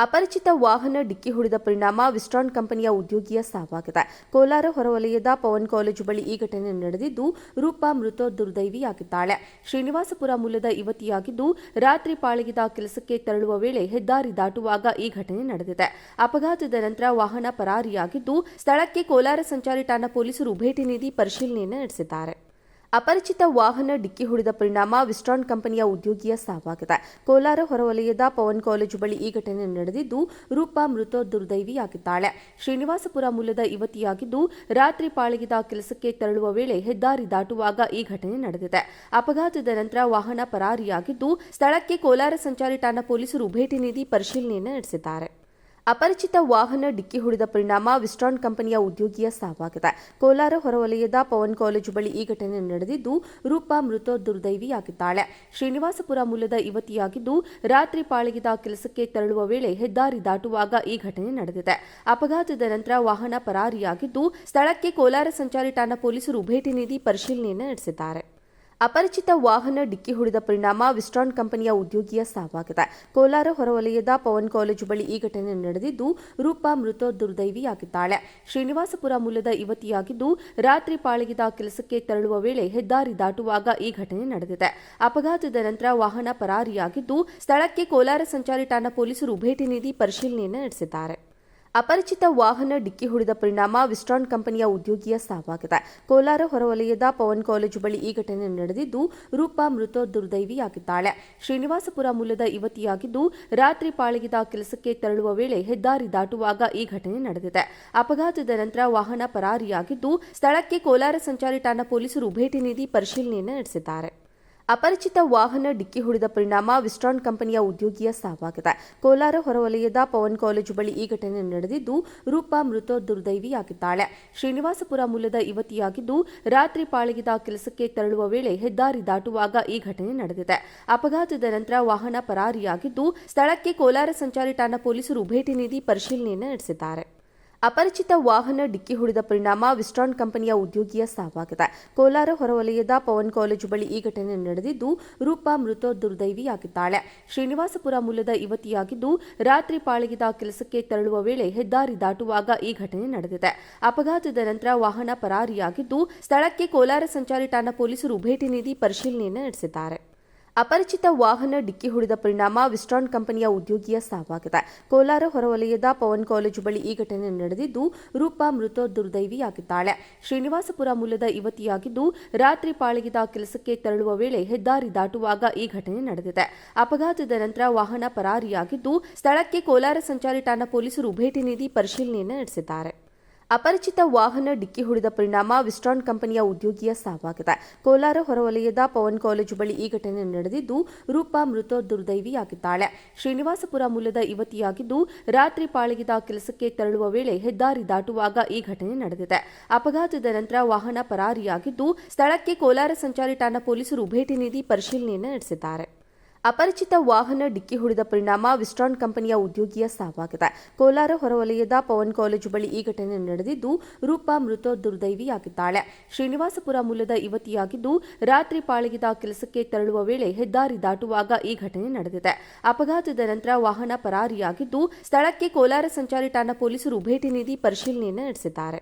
ಅಪರಿಚಿತ ವಾಹನ ಡಿಕ್ಕಿ ಹೊಡೆದ ಪರಿಣಾಮ ವಿಸ್ಟ್ರಾನ್ ಕಂಪನಿಯ ಉದ್ಯೋಗಿಯ ಸಾವಾಗಿದೆ. ಕೋಲಾರ ಹೊರವಲಯದ ಪವನ್ ಕಾಲೇಜು ಬಳಿ ಈ ಘಟನೆ ನಡೆದಿದ್ದು, ರೂಪಾ ಮೃತ ದುರ್ದೈವಿಯಾಗಿದ್ದಾಳೆ. ಶ್ರೀನಿವಾಸಪುರ ಮೂಲದ ಯುವತಿಯಾಗಿದ್ದು, ರಾತ್ರಿ ಪಾಳಿಗೆದ ಕೆಲಸಕ್ಕೆ ತೆರಳುವ ವೇಳೆ ಹೆದ್ದಾರಿ ದಾಟುವಾಗ ಈ ಘಟನೆ ನಡೆದಿದೆ. ಅಪಘಾತದ ನಂತರ ವಾಹನ ಪರಾರಿಯಾಗಿದ್ದು, ಸ್ಥಳಕ್ಕೆ ಕೋಲಾರ ಸಂಚಾರಿ ಠಾಣಾ ಪೊಲೀಸರು ಭೇಟಿ ನೀಡಿ ಪರಿಶೀಲನೆ ನಡೆಸಿದ್ದಾರೆ. ಅಪರಿಚಿತ ವಾಹನ ಡಿಕ್ಕಿ ಹೊಡೆದ ಪರಿಣಾಮ ವಿಸ್ಟ್ರಾನ್ ಕಂಪನಿಯ ಉದ್ಯೋಗಿಯ ಸಾವಾಗಿದೆ. ಕೋಲಾರ ಹೊರವಲಯದ ಪವನ್ ಕಾಲೇಜು ಬಳಿ ಈ ಘಟನೆ ನಡೆದಿದ್ದು, ರೂಪಾ ಮೃತ ದುರ್ದೈವಿಯಾಗಿದ್ದಾಳೆ. ಶ್ರೀನಿವಾಸಪುರ ಮೂಲದ ಯುವತಿಯಾಗಿದ್ದು, ರಾತ್ರಿ ಪಾಳಿಗೆದ ಕೆಲಸಕ್ಕೆ ತೆರಳುವ ವೇಳೆ ಹೆದ್ದಾರಿ ದಾಟುವಾಗ ಈ ಘಟನೆ ನಡೆದಿದೆ. ಅಪಘಾತದ ನಂತರ ವಾಹನ ಪರಾರಿಯಾಗಿದ್ದು, ಸ್ಥಳಕ್ಕೆ ಕೋಲಾರ ಸಂಚಾರಿ ಠಾಣಾ ಪೊಲೀಸರು ಭೇಟಿ ನೀಡಿ ಪರಿಶೀಲನೆ ನಡೆಸಿದ್ದಾರೆ. ಅಪರಿಚಿತ ವಾಹನ ಡಿಕ್ಕಿ ಹೊಡೆದ ಪರಿಣಾಮ ವಿಸ್ಟ್ರಾನ್ ಕಂಪನಿಯ ಉದ್ಯೋಗಿಯ ಸಾವಾಗಿದೆ. ಕೋಲಾರ ಹೊರವಲಯದ ಪವನ್ ಕಾಲೇಜು ಬಳಿ ಈ ಘಟನೆ ನಡೆದಿದ್ದು, ರೂಪಾ ಮೃತ ದುರ್ದೈವಿಯಾಗಿದ್ದಾಳೆ. ಶ್ರೀನಿವಾಸಪುರ ಮೂಲದ ಯುವತಿಯಾಗಿದ್ದು, ರಾತ್ರಿ ಪಾಳಿಗೆದ ಕೆಲಸಕ್ಕೆ ತೆರಳುವ ವೇಳೆ ಹೆದ್ದಾರಿ ದಾಟುವಾಗ ಈ ಘಟನೆ ನಡೆದಿದೆ. ಅಪಘಾತದ ನಂತರ ವಾಹನ ಪರಾರಿಯಾಗಿದ್ದು, ಸ್ಥಳಕ್ಕೆ ಕೋಲಾರ ಸಂಚಾರಿ ಠಾಣಾ ಪೊಲೀಸರು ಭೇಟಿ ನೀಡಿ ಪರಿಶೀಲನೆ ನಡೆಸಿದ್ದಾರೆ. ಅಪರಿಚಿತ ವಾಹನ ಡಿಕ್ಕಿ ಹೊಡೆದ ಪರಿಣಾಮ ವಿಸ್ಟ್ರಾನ್ ಕಂಪನಿಯ ಉದ್ಯೋಗಿಯ ಸಾವಾಗಿದೆ. ಕೋಲಾರ ಹೊರವಲಯದ ಪವನ್ ಕಾಲೇಜು ಬಳಿ ಈ ಘಟನೆ ನಡೆದಿದ್ದು, ರೂಪಾ ಮೃತ ದುರ್ದೈವಿಯಾಗಿದ್ದಾಳೆ. ಶ್ರೀನಿವಾಸಪುರ ಮೂಲದ ಯುವತಿಯಾಗಿದ್ದು, ರಾತ್ರಿ ಪಾಳಿಗೆದ ಕೆಲಸಕ್ಕೆ ತೆರಳುವ ವೇಳೆ ಹೆದ್ದಾರಿ ದಾಟುವಾಗ ಈ ಘಟನೆ ನಡೆದಿದೆ. ಅಪಘಾತದ ನಂತರ ವಾಹನ ಪರಾರಿಯಾಗಿದ್ದು, ಸ್ಥಳಕ್ಕೆ ಕೋಲಾರ ಸಂಚಾರಿ ಠಾಣಾ ಪೊಲೀಸರು ಭೇಟಿ ನೀಡಿ ಪರಿಶೀಲನೆ ನಡೆಸಿದ್ದಾರೆ. ಅಪರಿಚಿತ ವಾಹನ ಡಿಕ್ಕಿ ಹೊಡೆದ ಪರಿಣಾಮ ವಿಸ್ಟ್ರಾನ್ ಕಂಪನಿಯ ಉದ್ಯೋಗಿಯ ಸಾವಾಗಿದೆ. ಕೋಲಾರ ಹೊರವಲಯದ ಪವನ್ ಕಾಲೇಜು ಬಳಿ ಈ ಘಟನೆ ನಡೆದಿದ್ದು, ರೂಪಾ ಮೃತ ದುರ್ದೈವಿಯಾಗಿದ್ದಾಳೆ. ಶ್ರೀನಿವಾಸಪುರ ಮೂಲದ ಯುವತಿಯಾಗಿದ್ದು, ರಾತ್ರಿ ಪಾಳಿಗೆದ ಕೆಲಸಕ್ಕೆ ತೆರಳುವ ವೇಳೆ ಹೆದ್ದಾರಿ ದಾಟುವಾಗ ಈ ಘಟನೆ ನಡೆದಿದೆ. ಅಪಘಾತದ ನಂತರ ವಾಹನ ಪರಾರಿಯಾಗಿದ್ದು, ಸ್ಥಳಕ್ಕೆ ಕೋಲಾರ ಸಂಚಾರಿ ಠಾಣಾ ಪೊಲೀಸರು ಭೇಟಿ ನೀಡಿ ಪರಿಶೀಲನೆ ನಡೆಸಿದ್ದಾರೆ. ಅಪರಿಚಿತ ವಾಹನ ಡಿಕ್ಕಿ ಹೊಡೆದ ಪರಿಣಾಮ ವಿಸ್ಟ್ರಾನ್ ಕಂಪನಿಯ ಉದ್ಯೋಗಿಯ ಸಾವಾಗಿದೆ. ಕೋಲಾರ ಹೊರವಲಯದ ಪವನ್ ಕಾಲೇಜು ಬಳಿ ಈ ಘಟನೆ ನಡೆದಿದ್ದು, ರೂಪಾ ಮೃತ ದುರ್ದೈವಿಯಾಗಿದ್ದಾಳೆ. ಶ್ರೀನಿವಾಸಪುರ ಮೂಲದ ಯುವತಿಯಾಗಿದ್ದು, ರಾತ್ರಿ ಪಾಳಿಗೆದ ಕೆಲಸಕ್ಕೆ ತೆರಳುವ ವೇಳೆ ಹೆದ್ದಾರಿ ದಾಟುವಾಗ ಈ ಘಟನೆ ನಡೆದಿದೆ. ಅಪಘಾತದ ನಂತರ ವಾಹನ ಪರಾರಿಯಾಗಿದ್ದು, ಸ್ಥಳಕ್ಕೆ ಕೋಲಾರ ಸಂಚಾರಿ ಠಾಣಾ ಪೊಲೀಸರು ಭೇಟಿ ನೀಡಿ ಪರಿಶೀಲನೆ ನಡೆಸಿದ್ದಾರೆ. ಅಪರಿಚಿತ ವಾಹನ ಡಿಕ್ಕಿ ಹೊಡೆದ ಪರಿಣಾಮ ವಿಸ್ಟ್ರಾನ್ ಕಂಪನಿಯ ಉದ್ಯೋಗಿಯ ಸಾವಾಗಿದೆ. ಕೋಲಾರ ಹೊರವಲಯದ ಪವನ್ ಕಾಲೇಜು ಬಳಿ ಈ ಘಟನೆ ನಡೆದಿದ್ದು, ರೂಪಾ ಮೃತ ದುರ್ದೈವಿಯಾಗಿದ್ದಾಳೆ. ಶ್ರೀನಿವಾಸಪುರ ಮೂಲದ ಯುವತಿಯಾಗಿದ್ದು, ರಾತ್ರಿ ಪಾಳಿಗೆದ ಕೆಲಸಕ್ಕೆ ತೆರಳುವ ವೇಳೆ ಹೆದ್ದಾರಿ ದಾಟುವಾಗ ಈ ಘಟನೆ ನಡೆದಿದೆ. ಅಪಘಾತದ ನಂತರ ವಾಹನ ಪರಾರಿಯಾಗಿದ್ದು, ಸ್ಥಳಕ್ಕೆ ಕೋಲಾರ ಸಂಚಾರಿ ಠಾಣಾ ಪೊಲೀಸರು ಭೇಟಿ ನೀಡಿ ಪರಿಶೀಲನೆ ನಡೆಸಿದ್ದಾರೆ. ಅಪರಿಚಿತ ವಾಹನ ಡಿಕ್ಕಿ ಹೊಡೆದ ಪರಿಣಾಮ ವಿಸ್ಟ್ರಾನ್ ಕಂಪನಿಯ ಉದ್ಯೋಗಿಯ ಸಾವಾಗಿದೆ. ಕೋಲಾರ ಹೊರವಲಯದ ಪವನ್ ಕಾಲೇಜು ಬಳಿ ಈ ಘಟನೆ ನಡೆದಿದ್ದು, ರೂಪಾ ಮೃತ ದುರ್ದೈವಿಯಾಗಿದ್ದಾಳೆ. ಶ್ರೀನಿವಾಸಪುರ ಮೂಲದ ಯುವತಿಯಾಗಿದ್ದು, ರಾತ್ರಿ ಪಾಳಿಗೆದ ಕೆಲಸಕ್ಕೆ ತೆರಳುವ ವೇಳೆ ಹೆದ್ದಾರಿ ದಾಟುವಾಗ ಈ ಘಟನೆ ನಡೆದಿದೆ. ಅಪಘಾತದ ನಂತರ ವಾಹನ ಪರಾರಿಯಾಗಿದ್ದು, ಸ್ಥಳಕ್ಕೆ ಕೋಲಾರ ಸಂಚಾರಿ ಠಾಣಾ ಪೊಲೀಸರು ಭೇಟಿ ನೀಡಿ ಪರಿಶೀಲನೆ ನಡೆಸಿದ್ದಾರೆ. ಅಪರಿಚಿತ ವಾಹನ ಡಿಕ್ಕಿ ಹೊಡೆದ ಪರಿಣಾಮ ವಿಸ್ಟ್ರಾನ್ ಕಂಪನಿಯ ಉದ್ಯೋಗಿಯ ಸಾವಾಗಿದೆ. ಕೋಲಾರ ಹೊರವಲಯದ ಪವನ್ ಕಾಲೇಜು ಬಳಿ ಈ ಘಟನೆ ನಡೆದಿದ್ದು, ರೂಪಾ ಮೃತ ದುರ್ದೈವಿಯಾಗಿದ್ದಾಳೆ. ಶ್ರೀನಿವಾಸಪುರ ಮೂಲದ ಯುವತಿಯಾಗಿದ್ದು, ರಾತ್ರಿ ಪಾಳಿಗೆದ ಕೆಲಸಕ್ಕೆ ತೆರಳುವ ವೇಳೆ ಹೆದ್ದಾರಿ ದಾಟುವಾಗ ಈ ಘಟನೆ ನಡೆದಿದೆ. ಅಪಘಾತದ ನಂತರ ವಾಹನ ಪರಾರಿಯಾಗಿದ್ದು, ಸ್ಥಳಕ್ಕೆ ಕೋಲಾರ ಸಂಚಾರಿ ಠಾಣಾ ಪೊಲೀಸರು ಭೇಟಿ ನೀಡಿ ಪರಿಶೀಲನೆ ನಡೆಸಿದ್ದಾರೆ. ಅಪರಿಚಿತ ವಾಹನ ಡಿಕ್ಕಿ ಹೊಡೆದ ಪರಿಣಾಮ ವಿಸ್ಟ್ರಾನ್ ಕಂಪನಿಯ ಉದ್ಯೋಗಿಯ ಸಾವಾಗಿದೆ. ಕೋಲಾರ ಹೊರವಲಯದ ಪವನ್ ಕಾಲೇಜು ಬಳಿ ಈ ಘಟನೆ ನಡೆದಿದ್ದು, ರೂಪಾ ಮೃತ ದುರ್ದೈವಿಯಾಗಿದ್ದಾಳೆ. ಶ್ರೀನಿವಾಸಪುರ ಮೂಲದ ಯುವತಿಯಾಗಿದ್ದು, ರಾತ್ರಿ ಪಾಳಿಗೆದ ಕೆಲಸಕ್ಕೆ ತೆರಳುವ ವೇಳೆ ಹೆದ್ದಾರಿ ದಾಟುವಾಗ ಈ ಘಟನೆ ನಡೆದಿದೆ. ಅಪಘಾತದ ನಂತರ ವಾಹನ ಪರಾರಿಯಾಗಿದ್ದು, ಸ್ಥಳಕ್ಕೆ ಕೋಲಾರ ಸಂಚಾರಿ ಠಾಣಾ ಪೊಲೀಸರು ಭೇಟಿ ನೀಡಿ ಪರಿಶೀಲನೆ ನಡೆಸಿದ್ದಾರೆ.